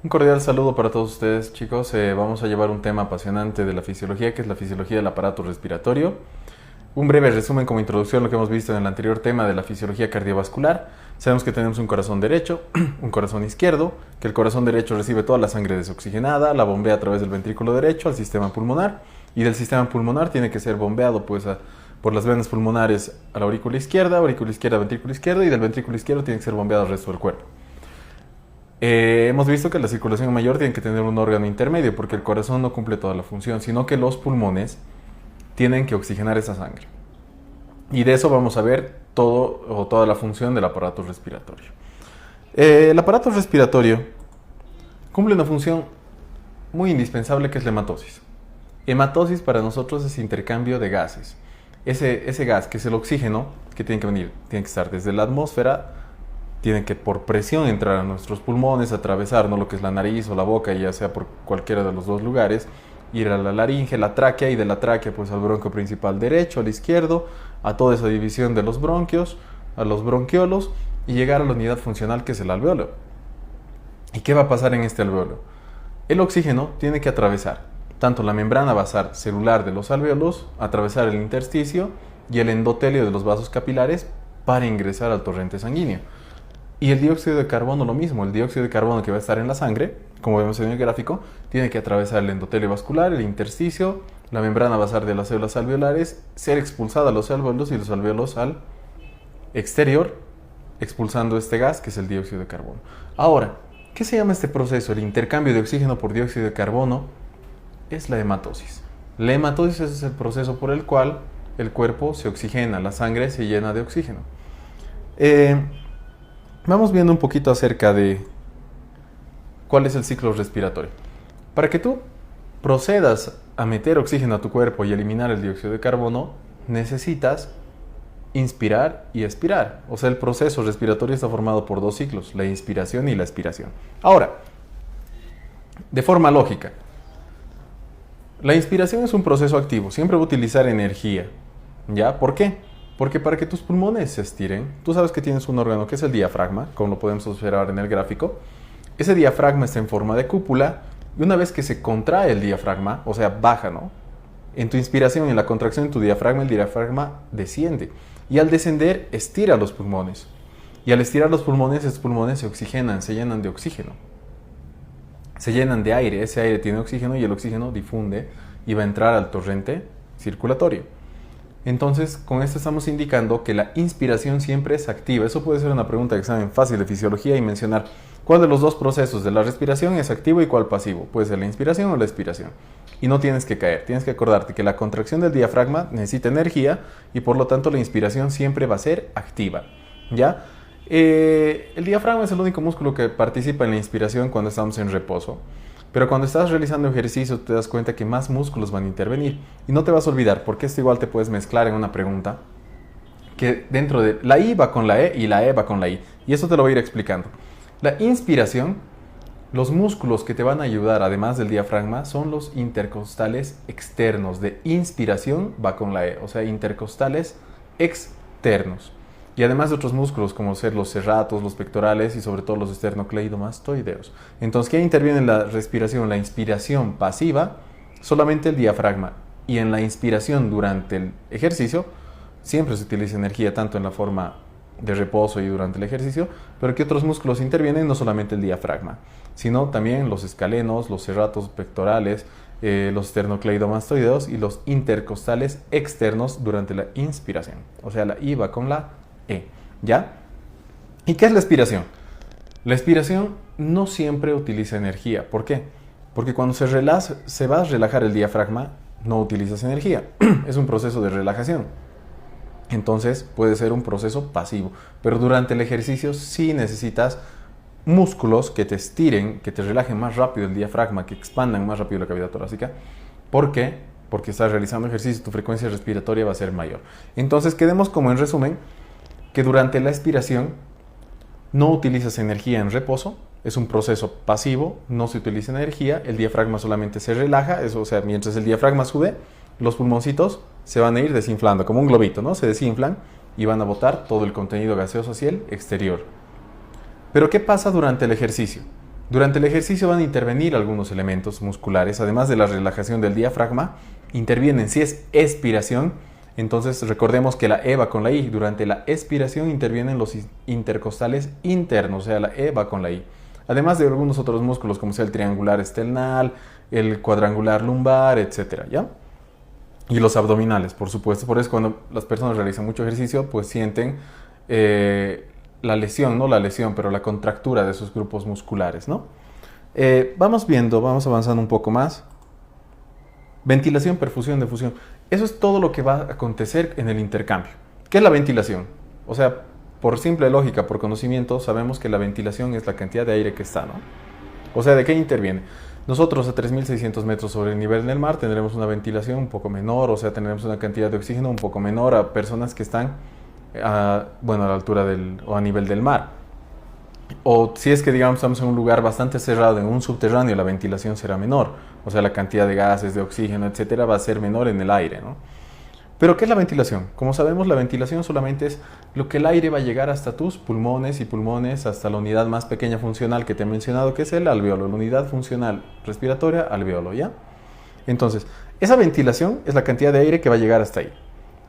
Un cordial saludo para todos ustedes, chicos. Vamos a llevar un tema apasionante de la fisiología, que es la fisiología del aparato respiratorio. Un breve resumen como introducción a lo que hemos visto en el anterior tema de la fisiología cardiovascular. Sabemos que tenemos un corazón derecho, un corazón izquierdo, que el corazón derecho recibe toda la sangre desoxigenada, la bombea a través del ventrículo derecho al sistema pulmonar, y del sistema pulmonar tiene que ser bombeado por las venas pulmonares a la aurícula izquierda, ventrículo izquierdo, y del ventrículo izquierdo tiene que ser bombeado al resto del cuerpo. Hemos visto que la circulación mayor tiene que tener un órgano intermedio porque el corazón no cumple toda la función, sino que los pulmones tienen que oxigenar esa sangre. Y de eso vamos a ver toda la función del aparato respiratorio. El aparato respiratorio cumple una función muy indispensable, que es la hematosis. Hematosis para nosotros es intercambio de gases. Ese gas, que es el oxígeno, que tiene que estar desde la atmósfera, tiene que por presión entrar a nuestros pulmones, atravesar lo que es la nariz o la boca, ya sea por cualquiera de los dos lugares, ir a la laringe, la tráquea, y de la tráquea pues al bronquio principal derecho, al izquierdo, a toda esa división de los bronquios, a los bronquiolos, y llegar a la unidad funcional, que es el alveolo. ¿Y qué va a pasar en este alveolo? El oxígeno tiene que atravesar tanto la membrana basal celular de los alveolos, atravesar el intersticio y el endotelio de los vasos capilares para ingresar al torrente sanguíneo. Y el dióxido de carbono lo mismo, el dióxido de carbono que va a estar en la sangre, como vemos en el gráfico, tiene que atravesar el endotelio vascular, el intersticio, la membrana basal de las células alveolares, ser expulsada a los alveolos y los alveolos al exterior, expulsando este gas que es el dióxido de carbono. Ahora, ¿qué se llama este proceso? El intercambio de oxígeno por dióxido de carbono es la hematosis. La hematosis es el proceso por el cual el cuerpo se oxigena, la sangre se llena de oxígeno. Vamos viendo un poquito acerca de cuál es el ciclo respiratorio. Para que tú procedas a meter oxígeno a tu cuerpo y eliminar el dióxido de carbono, necesitas inspirar y expirar. O sea, el proceso respiratorio está formado por dos ciclos, la inspiración y la expiración. Ahora, de forma lógica, la inspiración es un proceso activo, siempre va a utilizar energía. ¿Ya? ¿Por qué? Porque para que tus pulmones se estiren, tú sabes que tienes un órgano que es el diafragma, como lo podemos observar en el gráfico. Ese diafragma está en forma de cúpula, y una vez que se contrae el diafragma, o sea, baja, ¿no? En tu inspiración y en la contracción de tu diafragma, el diafragma desciende. Y al descender, estira los pulmones. Y al estirar los pulmones, esos pulmones se oxigenan, se llenan de oxígeno. Se llenan de aire, ese aire tiene oxígeno y el oxígeno difunde y va a entrar al torrente circulatorio. Entonces, con esto estamos indicando que la inspiración siempre es activa. Eso puede ser una pregunta de examen fácil de fisiología y mencionar cuál de los dos procesos de la respiración es activo y cuál pasivo. Puede ser la inspiración o la expiración. Y no tienes que caer, tienes que acordarte que la contracción del diafragma necesita energía y por lo tanto la inspiración siempre va a ser activa. ¿Ya? El diafragma es el único músculo que participa en la inspiración cuando estamos en reposo. Pero cuando estás realizando ejercicio te das cuenta que más músculos van a intervenir. Y no te vas a olvidar, porque esto igual te puedes mezclar en una pregunta, que dentro de la I va con la E y la E va con la I. Y eso te lo voy a ir explicando. La inspiración, los músculos que te van a ayudar, además del diafragma, son los intercostales externos. De inspiración va con la E, o sea, intercostales externos. Y además de otros músculos como ser los serratos, los pectorales y sobre todo los esternocleidomastoideos. Entonces, ¿qué interviene en la respiración? La inspiración pasiva, solamente el diafragma. Y en la inspiración durante el ejercicio, siempre se utiliza energía, tanto en la forma de reposo y durante el ejercicio, pero ¿qué otros músculos intervienen? No solamente el diafragma, sino también los escalenos, los serratos pectorales, los esternocleidomastoideos y los intercostales externos durante la inspiración. O sea, la I va con la E, ¿ya? ¿Y qué es la expiración? La expiración no siempre utiliza energía. ¿Por qué? Porque cuando se va a relajar el diafragma, no utilizas energía. Es un proceso de relajación. Entonces puede ser un proceso pasivo. Pero durante el ejercicio sí necesitas músculos que te estiren, que te relajen más rápido el diafragma, que expandan más rápido la cavidad torácica. ¿Por qué? Porque estás realizando ejercicio, tu frecuencia respiratoria va a ser mayor. Entonces quedemos como en resumen que durante la expiración no utilizas energía en reposo, es un proceso pasivo, no se utiliza energía, el diafragma solamente se relaja, o sea, mientras el diafragma sube, los pulmoncitos se van a ir desinflando, como un globito, ¿no? Se desinflan y van a botar todo el contenido gaseoso hacia el exterior. Pero ¿qué pasa durante el ejercicio? Durante el ejercicio van a intervenir algunos elementos musculares, además de la relajación del diafragma, intervienen si es expiración. Entonces recordemos que la E va con la I. Durante la expiración intervienen los intercostales internos, o sea, la E va con la I. Además de algunos otros músculos como sea el triangular esternal, el cuadrangular lumbar, etc. ¿Ya? Y los abdominales, por supuesto. Por eso cuando las personas realizan mucho ejercicio, pues sienten la lesión, no la lesión, pero la contractura de esos grupos musculares, ¿no? Vamos viendo, vamos avanzando un poco más. Ventilación, perfusión, difusión. Eso es todo lo que va a acontecer en el intercambio. ¿Qué es la ventilación? O sea, por simple lógica, por conocimiento, sabemos que la ventilación es la cantidad de aire que está, ¿no? O sea, ¿de qué interviene? Nosotros a 3.600 metros sobre el nivel del mar tendremos una ventilación un poco menor, o sea, tendremos una cantidad de oxígeno un poco menor a personas que están a la altura o a nivel del mar. O si es que, digamos, estamos en un lugar bastante cerrado, en un subterráneo, la ventilación será menor. O sea, la cantidad de gases, de oxígeno, etcétera, va a ser menor en el aire, ¿no? Pero, ¿qué es la ventilación? Como sabemos, la ventilación solamente es lo que el aire va a llegar hasta tus pulmones y pulmones, hasta la unidad más pequeña funcional que te he mencionado, que es el alveolo, la unidad funcional respiratoria, alveolo, ¿ya? Entonces, esa ventilación es la cantidad de aire que va a llegar hasta ahí.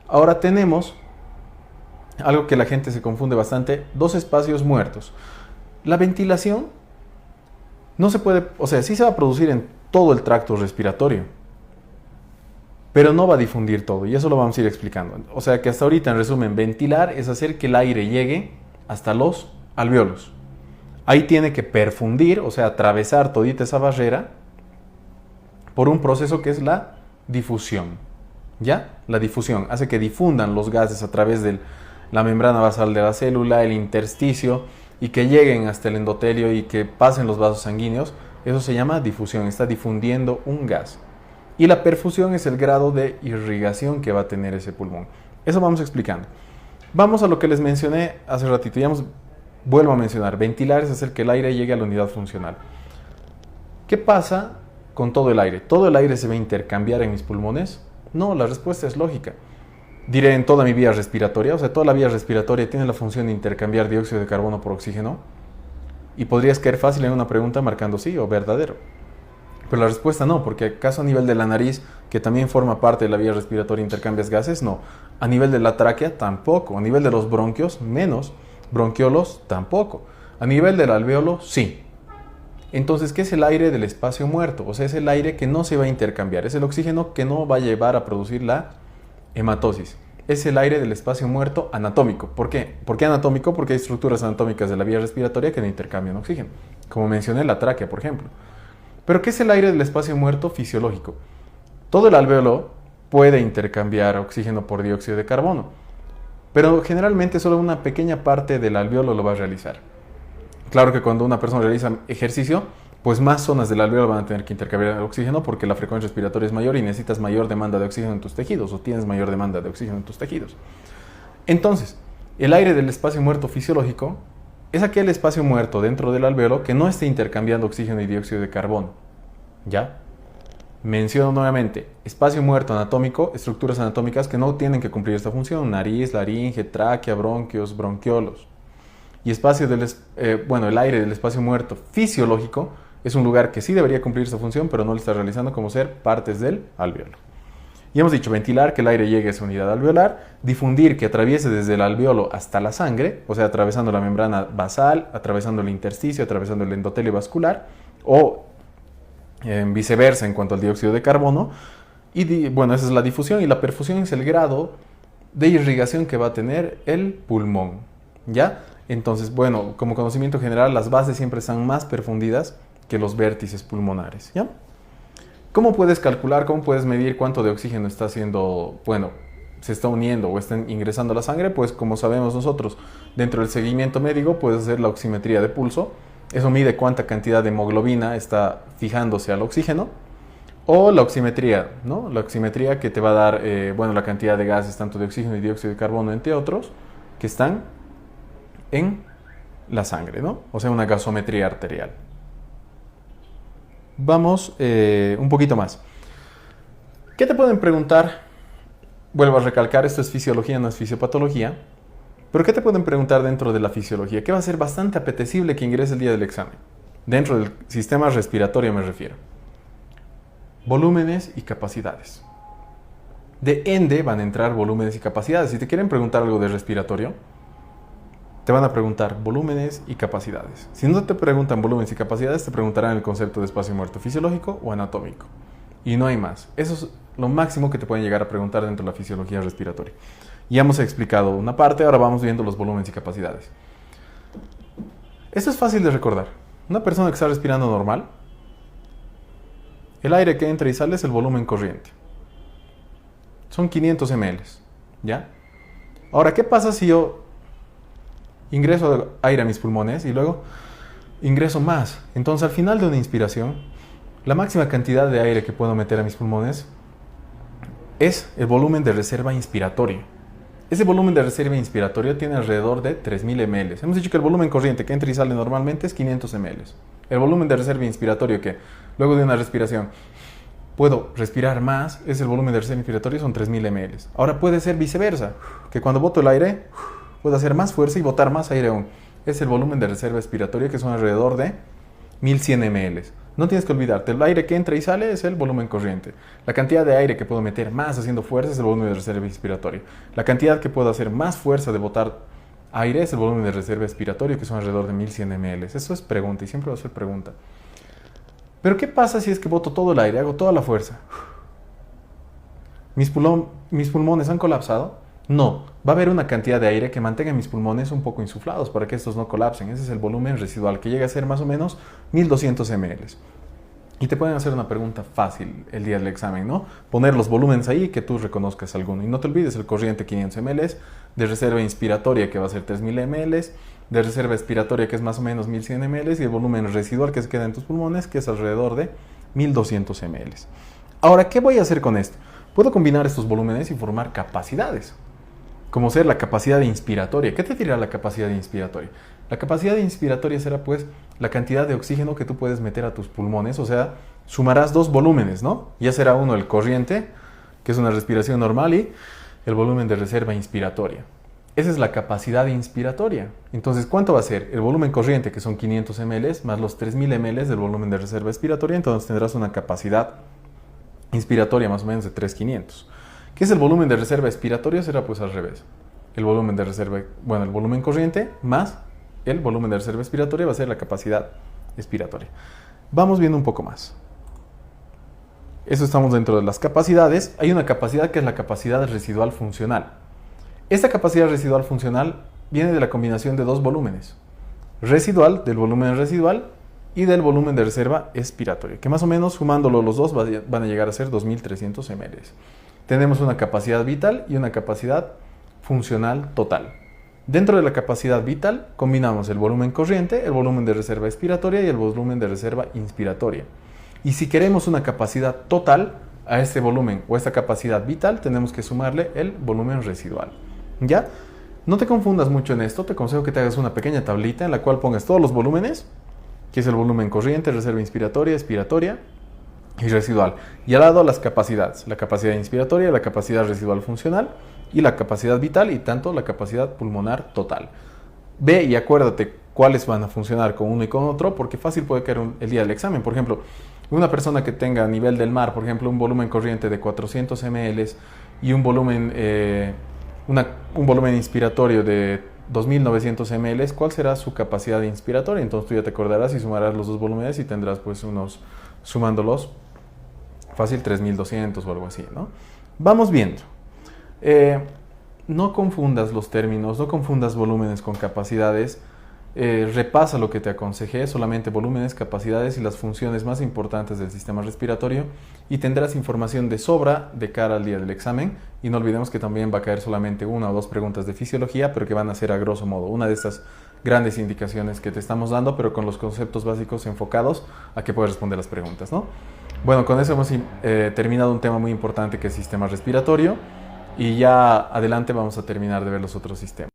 Ahora tenemos algo que la gente se confunde bastante, dos espacios muertos. La ventilación no se puede, o sea, sí se va a producir en todo el tracto respiratorio, pero no va a difundir todo, y eso lo vamos a ir explicando. O sea que hasta ahorita, en resumen, ventilar es hacer que el aire llegue hasta los alveolos. Ahí tiene que perfundir, o sea, atravesar todita esa barrera por un proceso que es la difusión. ¿Ya? La difusión hace que difundan los gases a través de la membrana basal de la célula, el intersticio, y que lleguen hasta el endotelio y que pasen los vasos sanguíneos. Eso se llama difusión, está difundiendo un gas. Y la perfusión es el grado de irrigación que va a tener ese pulmón. Eso vamos explicando. Vamos a lo que les mencioné hace ratito. Vuelvo a mencionar, ventilar es hacer que el aire llegue a la unidad funcional. ¿Qué pasa con todo el aire? ¿Todo el aire se va a intercambiar en mis pulmones? No, la respuesta es lógica. Diré en toda mi vía respiratoria, o sea, toda la vía respiratoria tiene la función de intercambiar dióxido de carbono por oxígeno. Y podrías caer fácil en una pregunta marcando sí o verdadero. Pero la respuesta no, porque ¿acaso a nivel de la nariz, que también forma parte de la vía respiratoria, intercambias gases? No. A nivel de la tráquea, tampoco. A nivel de los bronquios, menos. Bronquiolos, tampoco. A nivel del alveolo, sí. Entonces, ¿qué es el aire del espacio muerto? O sea, es el aire que no se va a intercambiar. Es el oxígeno que no va a llevar a producir la hematosis. Es el aire del espacio muerto anatómico. ¿Por qué? ¿Por qué anatómico? Porque hay estructuras anatómicas de la vía respiratoria que no intercambian oxígeno. Como mencioné, la tráquea, por ejemplo. ¿Pero qué es el aire del espacio muerto fisiológico? Todo el alveolo puede intercambiar oxígeno por dióxido de carbono, pero generalmente solo una pequeña parte del alveolo lo va a realizar. Claro que cuando una persona realiza ejercicio, pues más zonas del alveolo van a tener que intercambiar el oxígeno porque la frecuencia respiratoria es mayor y necesitas mayor demanda de oxígeno en tus tejidos, o tienes mayor demanda de oxígeno en tus tejidos. Entonces, el aire del espacio muerto fisiológico es aquel espacio muerto dentro del alveolo que no esté intercambiando oxígeno y dióxido de carbono. ¿Ya? Menciono nuevamente, espacio muerto anatómico, estructuras anatómicas que no tienen que cumplir esta función: nariz, laringe, tráquea, bronquios, bronquiolos. Y el aire del espacio muerto fisiológico es un lugar que sí debería cumplir esta función, pero no lo está realizando, como ser partes del alveolo. Y hemos dicho, ventilar, que el aire llegue a esa unidad alveolar; difundir, que atraviese desde el alveolo hasta la sangre, o sea, atravesando la membrana basal, atravesando el intersticio, atravesando el endotelio vascular, o viceversa en cuanto al dióxido de carbono. Y esa es la difusión, y la perfusión es el grado de irrigación que va a tener el pulmón. ¿Ya? Entonces, como conocimiento general, las bases siempre están más perfundidas que los vértices pulmonares. ¿Ya? ¿Cómo puedes calcular, cómo puedes medir cuánto de oxígeno está se está uniendo o está ingresando a la sangre? Pues como sabemos nosotros, dentro del seguimiento médico puedes hacer la oximetría de pulso. Eso mide cuánta cantidad de hemoglobina está fijándose al oxígeno. O la oximetría, ¿no? La oximetría que te va a dar, la cantidad de gases, tanto de oxígeno y dióxido de carbono, entre otros, que están en la sangre, ¿no? O sea, una gasometría arterial. Vamos un poquito más. ¿Qué te pueden preguntar? Vuelvo a recalcar, esto es fisiología, no es fisiopatología. Pero ¿qué te pueden preguntar dentro de la fisiología? ¿Qué va a ser bastante apetecible que ingrese el día del examen? Dentro del sistema respiratorio me refiero. Volúmenes y capacidades. De ende van a entrar volúmenes y capacidades. Si te quieren preguntar algo de respiratorio, te van a preguntar volúmenes y capacidades. Si no te preguntan volúmenes y capacidades, te preguntarán el concepto de espacio muerto fisiológico o anatómico. Y no hay más. Eso es lo máximo que te pueden llegar a preguntar dentro de la fisiología respiratoria. Ya hemos explicado una parte, ahora vamos viendo los volúmenes y capacidades. Esto es fácil de recordar. Una persona que está respirando normal, el aire que entra y sale es el volumen corriente. Son 500 ml, ¿ya? Ahora, ¿qué pasa si yo ingreso aire a mis pulmones y luego ingreso más? Entonces, al final de una inspiración, la máxima cantidad de aire que puedo meter a mis pulmones es el volumen de reserva inspiratorio. Ese volumen de reserva inspiratorio tiene alrededor de 3000 ml. Hemos dicho que el volumen corriente que entra y sale normalmente es 500 ml. El volumen de reserva inspiratorio que luego de una respiración puedo respirar más, es el volumen de reserva inspiratorio, son 3000 ml. Ahora puede ser viceversa, que cuando boto el aire puedo hacer más fuerza y botar más aire aún. Es el volumen de reserva expiratoria, que son alrededor de 1100 ml. No tienes que olvidarte, el aire que entra y sale es el volumen corriente. La cantidad de aire que puedo meter más haciendo fuerza es el volumen de reserva inspiratoria. La cantidad que puedo hacer más fuerza de botar aire es el volumen de reserva expiratorio, que son alrededor de 1100 ml. Eso es pregunta y siempre va a ser pregunta. Pero ¿qué pasa si es que boto todo el aire, hago toda la fuerza? ¿Mis pulmones han colapsado? No, va a haber una cantidad de aire que mantenga mis pulmones un poco insuflados para que estos no colapsen. Ese es el volumen residual, que llega a ser más o menos 1200 ml. Y te pueden hacer una pregunta fácil el día del examen, ¿no? Poner los volúmenes ahí que tú reconozcas alguno. Y no te olvides el corriente 500 ml, de reserva inspiratoria que va a ser 3000 ml, de reserva expiratoria que es más o menos 1100 ml y el volumen residual que se queda en tus pulmones que es alrededor de 1200 ml. Ahora, ¿qué voy a hacer con esto? Puedo combinar estos volúmenes y formar capacidades, como ser la capacidad inspiratoria. ¿Qué te dirá la capacidad inspiratoria? La capacidad inspiratoria será pues la cantidad de oxígeno que tú puedes meter a tus pulmones, o sea, sumarás dos volúmenes, ¿no? Ya será uno el corriente, que es una respiración normal, y el volumen de reserva inspiratoria. Esa es la capacidad inspiratoria. Entonces, ¿cuánto va a ser? El volumen corriente, que son 500 ml, más los 3000 ml del volumen de reserva expiratoria, entonces tendrás una capacidad inspiratoria más o menos de 3500. ¿Qué es el volumen de reserva expiratoria? Será pues al revés. El volumen de reserva, el volumen corriente más el volumen de reserva expiratoria va a ser la capacidad expiratoria. Vamos viendo un poco más. Eso estamos dentro de las capacidades. Hay una capacidad que es la capacidad residual funcional. Esta capacidad residual funcional viene de la combinación de dos volúmenes. Residual, del volumen residual, y del volumen de reserva expiratoria, que más o menos sumándolo los dos van a llegar a ser 2300 ml. Tenemos una capacidad vital y una capacidad funcional total. Dentro de la capacidad vital combinamos el volumen corriente, el volumen de reserva expiratoria y el volumen de reserva inspiratoria. Y si queremos una capacidad total a este volumen o esta capacidad vital, tenemos que sumarle el volumen residual. ¿Ya? No te confundas mucho en esto, te aconsejo que te hagas una pequeña tablita en la cual pongas todos los volúmenes, que es el volumen corriente, reserva inspiratoria, expiratoria y residual. Y al lado las capacidades, la capacidad inspiratoria, la capacidad residual funcional y la capacidad vital y tanto la capacidad pulmonar total. Ve y acuérdate cuáles van a funcionar con uno y con otro, porque fácil puede caer el día del examen. Por ejemplo, una persona que tenga a nivel del mar, por ejemplo, un volumen corriente de 400 ml y un volumen inspiratorio de 2900 ml, ¿cuál será su capacidad inspiratoria? Entonces tú ya te acordarás y sumarás los dos volúmenes y tendrás pues unos, sumándolos, fácil 3200 o algo así, ¿no? Vamos viendo. No confundas los términos, no confundas volúmenes con capacidades. Repasa lo que te aconsejé, solamente volúmenes, capacidades y las funciones más importantes del sistema respiratorio, y tendrás información de sobra de cara al día del examen. Y no olvidemos que también va a caer solamente una o dos preguntas de fisiología, pero que van a ser a grosso modo una de estas grandes indicaciones que te estamos dando, pero con los conceptos básicos enfocados a que puedas responder las preguntas, ¿no? Bueno, con eso hemos terminado un tema muy importante que es sistema respiratorio, y ya adelante vamos a terminar de ver los otros sistemas.